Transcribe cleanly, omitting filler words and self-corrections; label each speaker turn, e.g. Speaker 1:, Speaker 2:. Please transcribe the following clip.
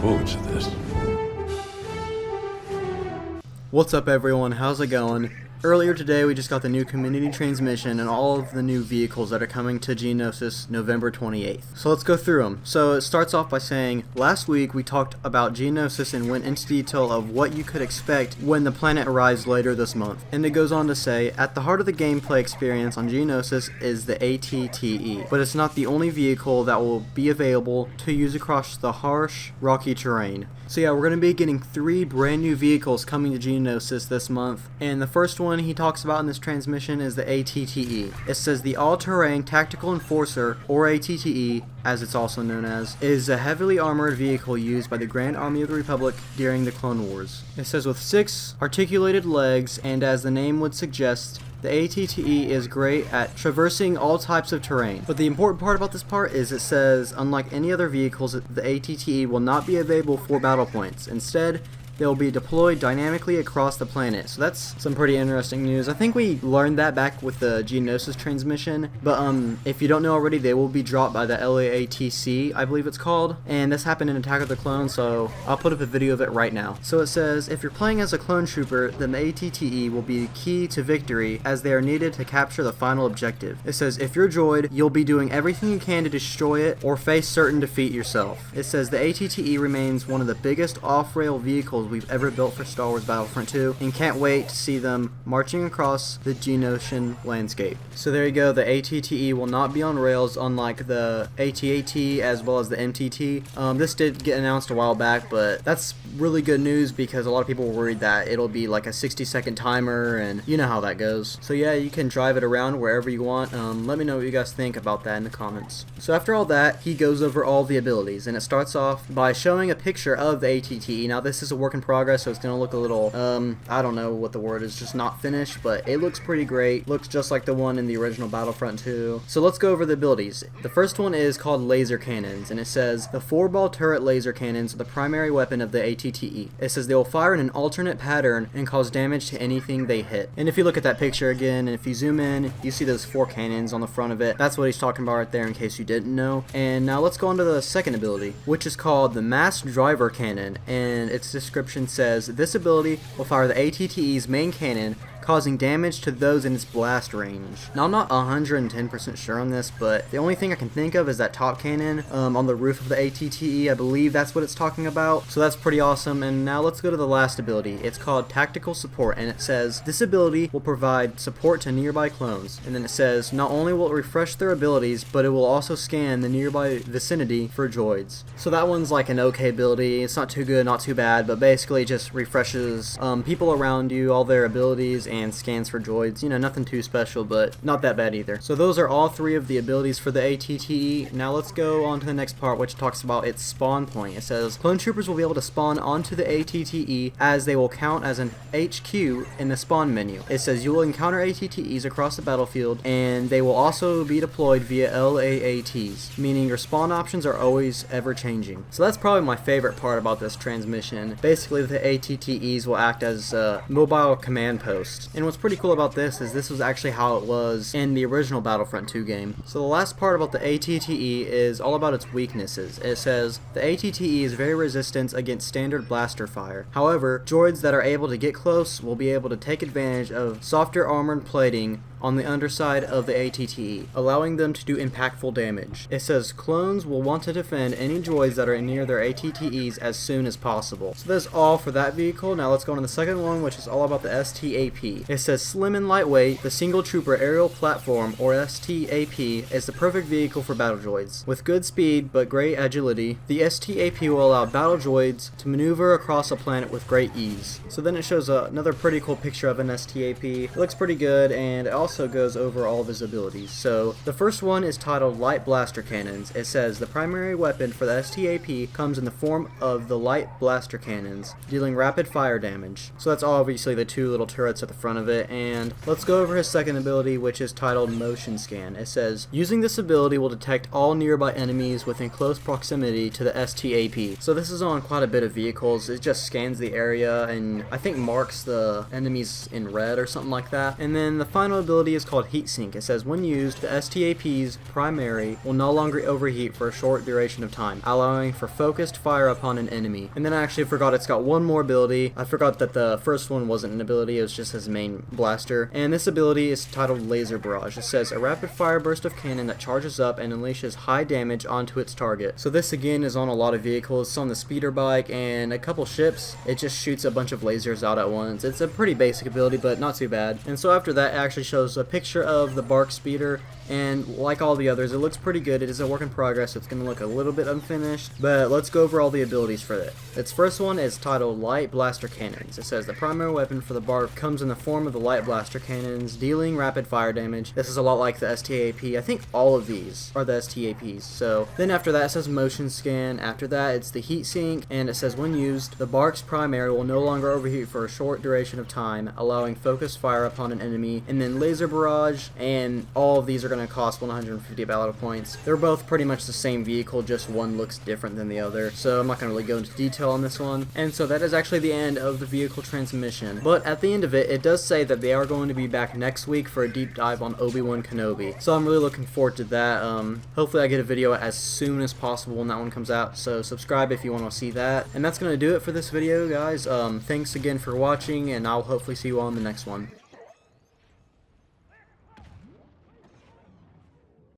Speaker 1: forward to this.
Speaker 2: What's up everyone, how's it going? Earlier today we just got the new community transmission and all of the new vehicles that are coming to Geonosis November 28th. So let's go through them. So it starts off by saying, last week we talked about Geonosis and went into detail of what you could expect when the planet arrives later this month. And it goes on to say, at the heart of the gameplay experience on Geonosis is the ATTE, but it's not the only vehicle that will be available to use across the harsh, rocky terrain. So yeah, we're going to be getting 3 brand new vehicles coming to Geonosis this month, and the first one he talks about in this transmission is the ATTE. It says the All-Terrain Tactical Enforcer, or ATTE, as it's also known as, is a heavily armored vehicle used by the Grand Army of the Republic during the Clone Wars. It says with 6 articulated legs, and as the name would suggest, the ATTE is great at traversing all types of terrain. But the important part about this part is it says, unlike any other vehicles, the ATTE will not be available for battle points. Instead, they will be deployed dynamically across the planet. So that's some pretty interesting news. I think we learned that back with the Geonosis transmission, but if you don't know already, they will be dropped by the LAATC, I believe it's called, and this happened in Attack of the Clones, so I'll put up a video of it right now. So it says, if you're playing as a clone trooper, then the ATTE will be key to victory as they are needed to capture the final objective. It says, if you're droid, you'll be doing everything you can to destroy it or face certain defeat yourself. It says the ATTE remains one of the biggest off-rail vehicles we've ever built for Star Wars Battlefront 2, and can't wait to see them marching across the Geonosian landscape. So there you go, the ATTE will not be on rails, unlike the AT-AT as well as the MTT. This did get announced a while back, but that's really good news because a lot of people were worried that it'll be like a 60-second timer, and you know how that goes. So yeah, you can drive it around wherever you want. Let me know what you guys think about that in the comments. So after all that, he goes over all the abilities, and it starts off by showing a picture of the ATTE. Now this is a work in progress, so it's gonna look a little I don't know what the word is, just not finished, but it looks pretty great. Looks just like the one in the original Battlefront 2. So let's go over the abilities. The first one is called laser cannons, and it says the 4-ball turret laser cannons are the primary weapon of the ATTE. It says they will fire in an alternate pattern and cause damage to anything they hit. And if you look at that picture again, and if you zoom in, you see those 4 cannons on the front of it. That's what he's talking about right there, in case you didn't know. And now let's go on to the second ability, which is called the mass driver cannon, and its description says this ability will fire the ATTE's main cannon, causing damage to those in its blast range. Now I'm not 110% sure on this, but the only thing I can think of is that top cannon on the roof of the ATTE. I believe that's what it's talking about, so that's pretty awesome. And now let's go to the last ability. It's called Tactical Support, and it says this ability will provide support to nearby clones. And then it says not only will it refresh their abilities, but it will also scan the nearby vicinity for droids. So that one's like an okay ability. It's not too good, not too bad, but basically just refreshes people around you, all their abilities, and scans for droids. You know, nothing too special, but not that bad either. So those are all 3 of the abilities for the ATTE. Now let's go on to the next part, which talks about its spawn point. It says clone troopers will be able to spawn onto the ATTE as they will count as an HQ in the spawn menu. It says you will encounter ATTEs across the battlefield, and they will also be deployed via LAATs, meaning your spawn options are always ever changing. So that's probably my favorite part about this transmission. Basically, the ATTEs will act as mobile command posts. And what's pretty cool about this is this was actually how it was in the original Battlefront 2 game. So the last part about the ATTE is all about its weaknesses. It says the ATTE is very resistant against standard blaster fire. However, droids that are able to get close will be able to take advantage of softer armored plating on the underside of the ATTE, allowing them to do impactful damage. It says clones will want to defend any droids that are near their ATTEs as soon as possible. So that's all for that vehicle. Now let's go on to the second one, which is all about the STAP. It says slim and lightweight, the single trooper aerial platform, or STAP, is the perfect vehicle for battle droids. With good speed but great agility, the STAP will allow battle droids to maneuver across a planet with great ease. So then it shows another pretty cool picture of an STAP. It looks pretty good, and it also goes over all of his abilities. So the first one is titled Light Blaster Cannons. It says the primary weapon for the STAP comes in the form of the light blaster cannons, dealing rapid fire damage. So that's obviously the 2 little turrets at the front of it. And let's go over his second ability, which is titled Motion Scan. It says using this ability will detect all nearby enemies within close proximity to the STAP. So this is on quite a bit of vehicles. It just scans the area and I think marks the enemies in red or something like that. And then the final ability ability is called Heatsink. It says when used, the STAP's primary will no longer overheat for a short duration of time, allowing for focused fire upon an enemy. And then I actually forgot it's got one more ability. I forgot that the first one wasn't an ability, it was just his main blaster. And this ability is titled Laser Barrage. It says a rapid fire burst of cannon that charges up and unleashes high damage onto its target. So this again is on a lot of vehicles. It's on the speeder bike and a couple ships. It just shoots a bunch of lasers out at once. It's a pretty basic ability, but not too bad. And so after that, it actually shows a picture of the Bark speeder, and like all the others, it looks pretty good. It is a work in progress, so it's going to look a little bit unfinished, but let's go over all the abilities for it. Its first one is titled Light Blaster Cannons. It says the primary weapon for the Bark comes in the form of the Light Blaster Cannons, dealing rapid fire damage. This is a lot like the STAP. I think all of these are the STAPs. So then after that, it says Motion Scan. After that, it's the Heat Sink, and it says when used, the Bark's primary will no longer overheat for a short duration of time, allowing focused fire upon an enemy. And then Laser Barrage, and all of these are going to cost 150 battle points. They're both pretty much the same vehicle, just one looks different than the other, so I'm not going to really go into detail on this one. And so that is actually the end of the vehicle transmission. But at the end of it, it does say that they are going to be back next week for a deep dive on Obi-Wan Kenobi. So I'm really looking forward to that. Hopefully I get a video as soon as possible when that one comes out, so subscribe if you want to see that. And that's going to do it for this video, guys. Thanks again for watching, and I'll hopefully see you all in the next one.